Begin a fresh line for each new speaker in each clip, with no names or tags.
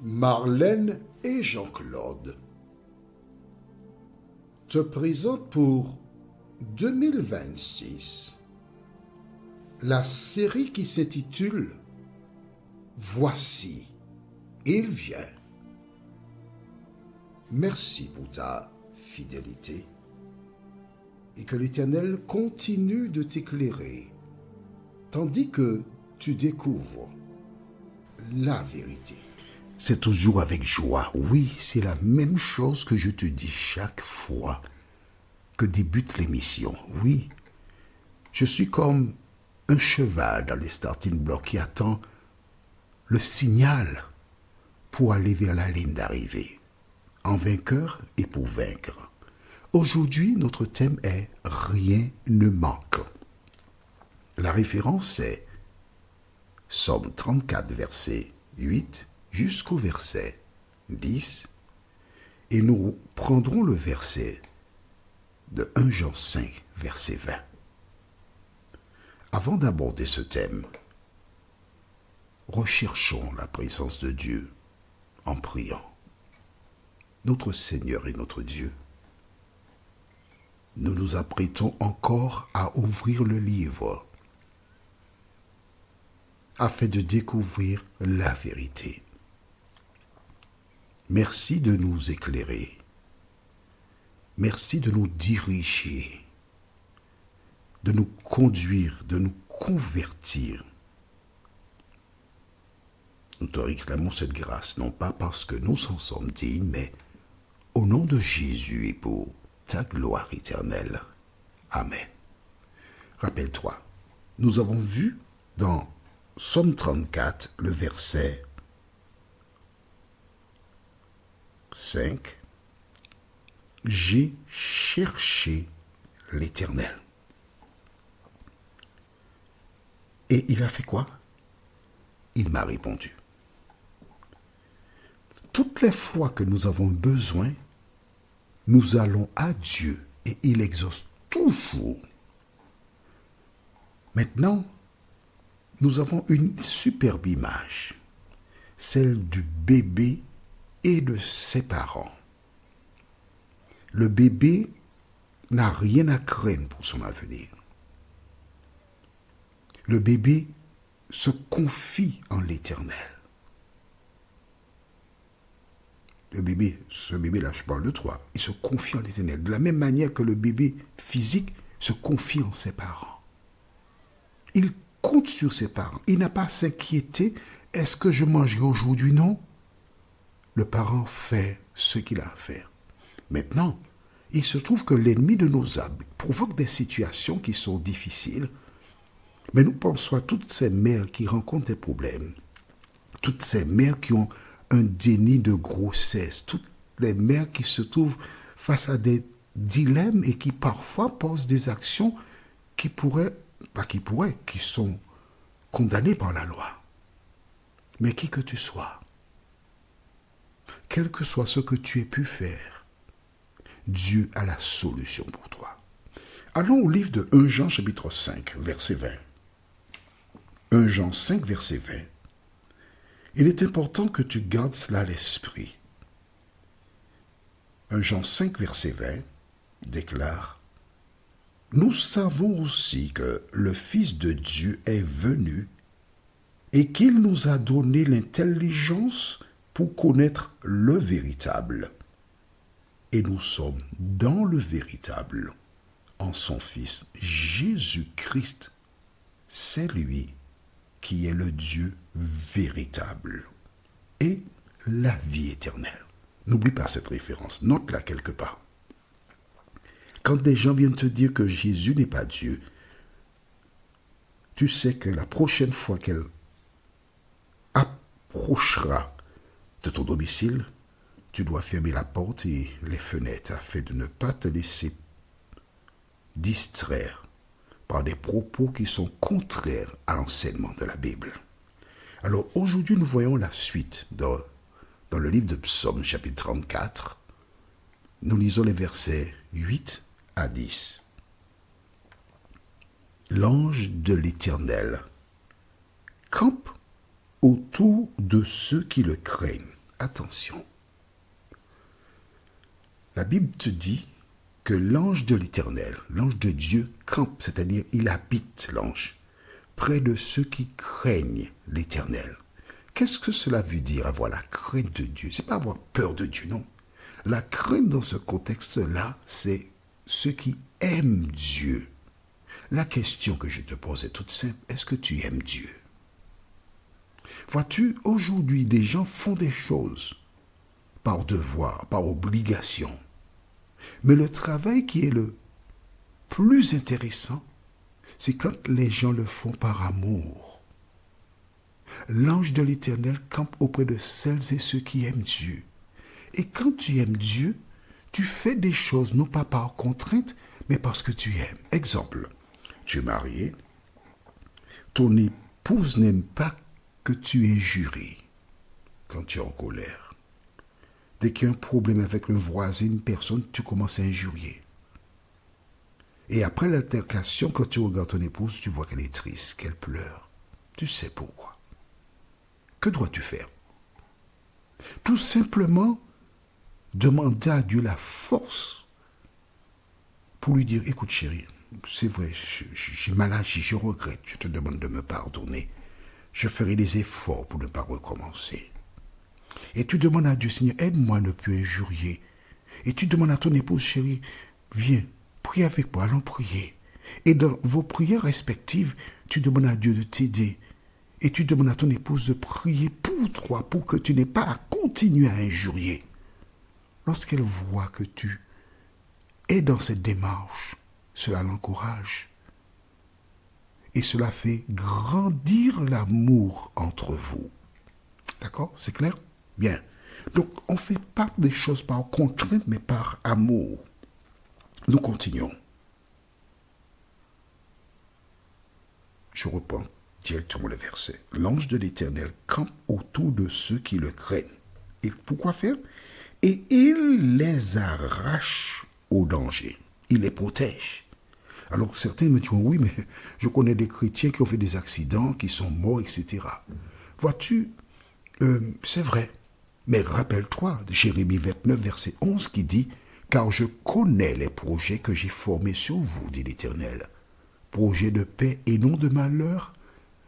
Marlène et Jean-Claude te présentent pour 2026 la série qui s'intitule « Voici, il vient ». Merci pour ta fidélité et que l'Éternel continue de t'éclairer tandis que tu découvres la vérité. C'est toujours avec joie. Oui, c'est la même chose que je te dis chaque fois que débute l'émission. Oui, je suis comme un cheval dans les starting blocks qui attend le signal pour aller vers la ligne d'arrivée, en vainqueur et pour vaincre. Aujourd'hui, notre thème est « Rien ne manque ». La référence est Psaume 34, verset 8 jusqu'au verset 10, et nous prendrons le verset de 1 Jean 5, verset 20. Avant d'aborder ce thème, recherchons la présence de Dieu en priant. Notre Seigneur et notre Dieu, nous nous apprêtons encore à ouvrir le livre afin de découvrir la vérité. Merci de nous éclairer. Merci de nous diriger, de nous conduire, de nous convertir. Nous te réclamons cette grâce, non pas parce que nous en sommes dignes, mais au nom de Jésus et pour ta gloire éternelle. Amen. Rappelle-toi, nous avons vu dans Psaume 34, le verset 5, « J'ai cherché l'Éternel. » Et il a fait quoi? Il m'a répondu. Toutes les fois que nous avons besoin, nous allons à Dieu et il exauce toujours. Maintenant, nous avons une superbe image, celle du bébé et de ses parents. Le bébé n'a rien à craindre pour son avenir. Le bébé se confie en l'Éternel. Ce bébé-là, je parle de toi, il se confie en l'Éternel. De la même manière que le bébé physique se confie en ses parents. Il compte sur ses parents. Il n'a pas à s'inquiéter. Est-ce que je mangerai aujourd'hui? Non. Le parent fait ce qu'il a à faire. Maintenant, il se trouve que l'ennemi de nos âmes provoque des situations qui sont difficiles. Mais nous pensons à toutes ces mères qui rencontrent des problèmes. Toutes ces mères qui ont un déni de grossesse. Toutes les mères qui se trouvent face à des dilemmes et qui parfois posent des actions qui sont condamnées par la loi. Mais qui que tu sois, quel que soit ce que tu aies pu faire, Dieu a la solution pour toi. Allons au livre de 1 Jean chapitre 5, verset 20. 1 Jean 5, verset 20. Il est important que tu gardes cela à l'esprit. 1 Jean 5, verset 20 déclare « Nous savons aussi que le Fils de Dieu est venu et qu'il nous a donné l'intelligence pour connaître le véritable. Et nous sommes dans le véritable, en son Fils Jésus-Christ. C'est lui qui est le Dieu véritable et la vie éternelle. » N'oublie pas cette référence, note-la quelque part. Quand des gens viennent te dire que Jésus n'est pas Dieu, tu sais que la prochaine fois qu'elle approchera de ton domicile, tu dois fermer la porte et les fenêtres afin de ne pas te laisser distraire par des propos qui sont contraires à l'enseignement de la Bible. Alors aujourd'hui, nous voyons la suite dans le livre de Psaume, chapitre 34. Nous lisons les versets 8 à 10. L'ange de l'Éternel campe autour de ceux qui le craignent attention. La Bible te dit que l'ange de l'Éternel, l'ange de Dieu, campe, c'est-à-dire il habite l'ange, près de ceux qui craignent l'Éternel. Qu'est-ce que cela veut dire avoir la crainte de Dieu? C'est pas avoir peur de Dieu, non. La crainte dans ce contexte-là, c'est ceux qui aiment Dieu. La question que je te pose est toute simple. Est-ce que tu aimes Dieu? Vois-tu, aujourd'hui, des gens font des choses par devoir, par obligation. Mais le travail qui est le plus intéressant, c'est quand les gens le font par amour. L'ange de l'Éternel campe auprès de celles et ceux qui aiment Dieu. Et quand tu aimes Dieu, tu fais des choses non pas par contrainte, mais parce que tu aimes. Exemple, tu es marié, ton épouse n'aime pas que tu injuries quand tu es en colère. Dès qu'il y a un problème avec le voisin, une personne, tu commences à injurier. Et après l'altercation, quand tu regardes ton épouse, tu vois qu'elle est triste, qu'elle pleure. Tu sais pourquoi. Que dois-tu faire? Tout simplement demander à Dieu la force pour lui dire, écoute chérie, c'est vrai, j'ai mal agi, je regrette, je te demande de me pardonner. Je ferai des efforts pour ne pas recommencer. Et tu demandes à Dieu, Seigneur, aide-moi à ne plus injurier. Et tu demandes à ton épouse, chérie, viens, prie avec moi, allons prier. Et dans vos prières respectives, tu demandes à Dieu de t'aider. Et tu demandes à ton épouse de prier pour toi, pour que tu n'aies pas à continuer à injurier. Lorsqu'elle voit que tu es dans cette démarche, cela l'encourage. Et cela fait grandir l'amour entre vous. D'accord? C'est clair? Bien. Donc, on ne fait pas des choses par contrainte, mais par amour. Nous continuons. Je reprends directement le verset. L'ange de l'Éternel campe autour de ceux qui le craignent. Et pourquoi faire? Et il les arrache au danger. Il les protège. Alors certains me diront, oui, mais je connais des chrétiens qui ont fait des accidents, qui sont morts, etc. Vois-tu, c'est vrai. Mais rappelle-toi de Jérémie 29, verset 11, qui dit, « Car je connais les projets que j'ai formés sur vous, dit l'Éternel, projets de paix et non de malheur,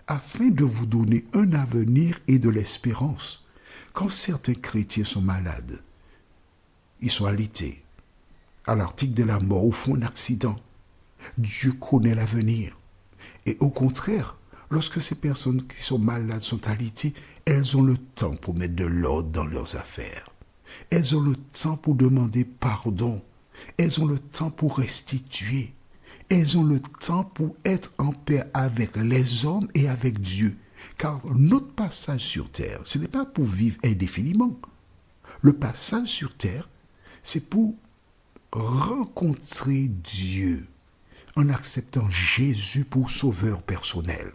afin de vous donner un avenir et de l'espérance. » Quand certains chrétiens sont malades, ils sont alités, à l'article de la mort, ou font un accident, Dieu connaît l'avenir. Et au contraire, lorsque ces personnes qui sont malades sont alitées, elles ont le temps pour mettre de l'ordre dans leurs affaires. Elles ont le temps pour demander pardon. Elles ont le temps pour restituer. Elles ont le temps pour être en paix avec les hommes et avec Dieu. Car notre passage sur terre, ce n'est pas pour vivre indéfiniment. Le passage sur terre, c'est pour rencontrer Dieu en acceptant Jésus pour sauveur personnel.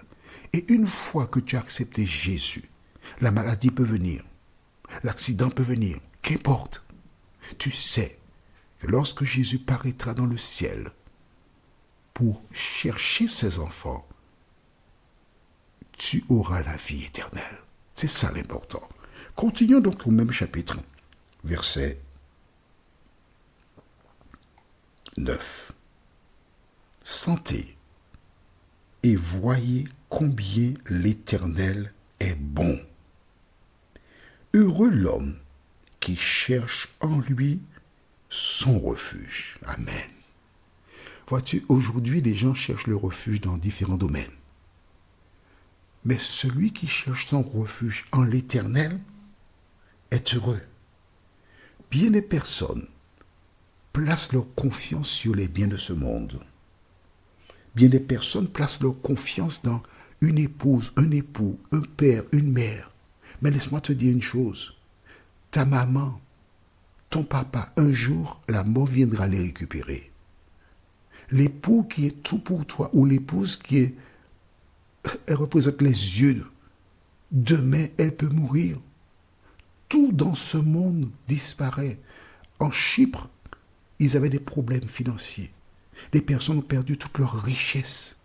Et une fois que tu as accepté Jésus, la maladie peut venir, l'accident peut venir, qu'importe. Tu sais que lorsque Jésus paraîtra dans le ciel pour chercher ses enfants, tu auras la vie éternelle. C'est ça l'important. Continuons donc au même chapitre, verset 9. Sentez et voyez combien l'Éternel est bon. Heureux l'homme qui cherche en lui son refuge. Amen. Vois-tu, aujourd'hui, les gens cherchent le refuge dans différents domaines. Mais celui qui cherche son refuge en l'Éternel est heureux. Bien des personnes placent leur confiance sur les biens de ce monde. Bien des personnes placent leur confiance dans une épouse, un époux, un père, une mère. Mais laisse-moi te dire une chose. Ta maman, ton papa, un jour, la mort viendra les récupérer. L'époux qui est tout pour toi ou l'épouse qui est, elle représente les yeux. Demain, elle peut mourir. Tout dans ce monde disparaît. En Chypre, ils avaient des problèmes financiers. Les personnes ont perdu toute leur richesse.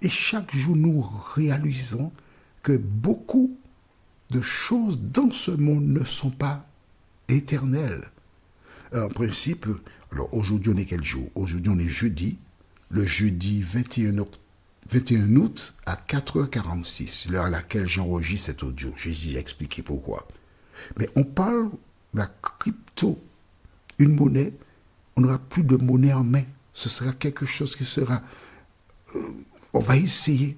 Et chaque jour, nous réalisons que beaucoup de choses dans ce monde ne sont pas éternelles. En principe, alors aujourd'hui on est quel jour? Aujourd'hui on est jeudi, le jeudi 21 août à 4h46, l'heure à laquelle j'enregistre cet audio. J'ai expliqué pourquoi. Mais on parle de la crypto, une monnaie, on n'aura plus de monnaie en main. Ce sera quelque chose qui sera... on va essayer.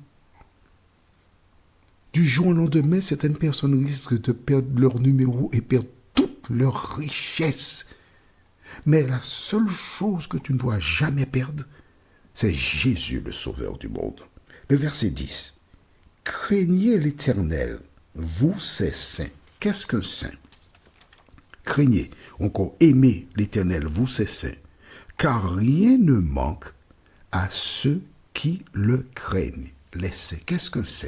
Du jour au lendemain, certaines personnes risquent de perdre leur numéro et perdre toute leur richesse. Mais la seule chose que tu ne dois jamais perdre, c'est Jésus, le Sauveur du monde. Le verset 10. Craignez l'Éternel, vous ces saints. Qu'est-ce qu'un saint? Craignez, encore aimez l'Éternel, vous ces saints, car rien ne manque à ceux qui le craignent. Les saints. Qu'est-ce qu'un saint?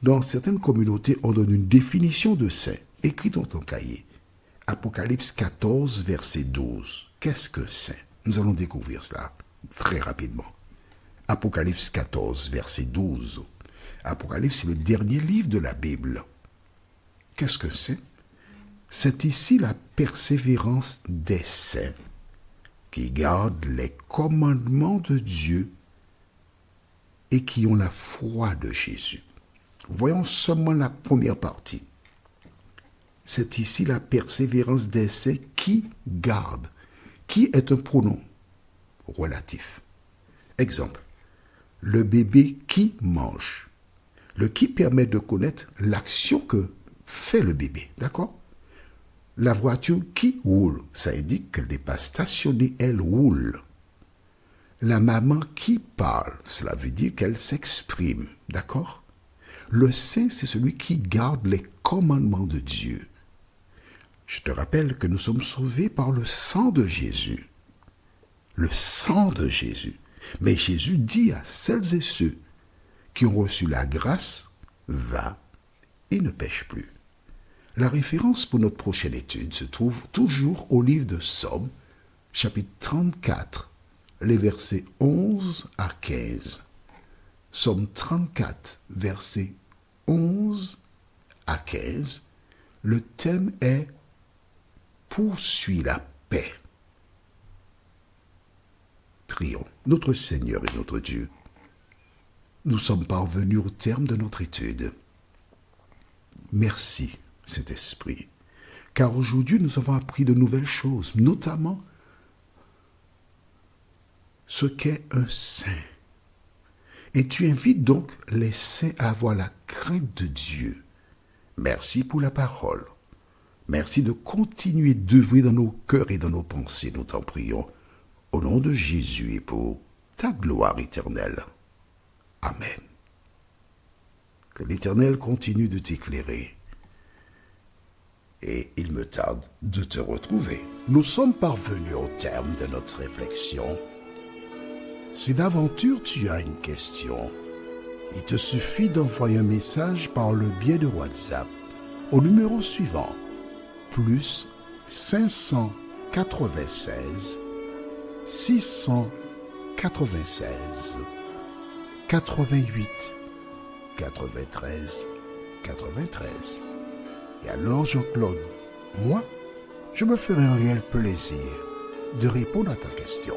Dans certaines communautés, on donne une définition de saint. Écris dans ton cahier. Apocalypse 14, verset 12. Qu'est-ce que saint? Nous allons découvrir cela très rapidement. Apocalypse 14, verset 12. Apocalypse, c'est le dernier livre de la Bible. Qu'est-ce que c'est? C'est ici la persévérance des saints qui gardent les commandements de Dieu et qui ont la foi de Jésus. Voyons seulement la première partie. C'est ici la persévérance des saints qui gardent. Qui est un pronom relatif. Exemple, le bébé qui mange. Le qui permet de connaître l'action que fait le bébé. D'accord? La voiture qui roule. Ça indique qu'elle n'est pas stationnée, elle roule. La maman qui parle. Cela veut dire qu'elle s'exprime. D'accord? Le saint, c'est celui qui garde les commandements de Dieu. Je te rappelle que nous sommes sauvés par le sang de Jésus. Le sang de Jésus. Mais Jésus dit à celles et ceux qui ont reçu la grâce, va et ne pêche plus. La référence pour notre prochaine étude se trouve toujours au livre de Psaume, chapitre 34, les versets 11 à 15. Psaume 34, versets 11 à 15. Le thème est « Poursuis la paix ». Prions. Notre Seigneur et notre Dieu, nous sommes parvenus au terme de notre étude. Merci, Saint-Esprit, car aujourd'hui nous avons appris de nouvelles choses, notamment ce qu'est un saint. Et tu invites donc les saints à avoir la crainte de Dieu. Merci pour la parole. Merci de continuer d'œuvrer dans nos cœurs et dans nos pensées, nous t'en prions. Au nom de Jésus et pour ta gloire éternelle. Amen. Que l'Éternel continue de t'éclairer. Et il me tarde de te retrouver. Nous sommes parvenus au terme de notre réflexion. Si d'aventure tu as une question, il te suffit d'envoyer un message par le biais de WhatsApp au numéro suivant, plus 596 696 88 93 93. Et alors Jean-Claude, moi, je me ferai un réel plaisir de répondre à ta question.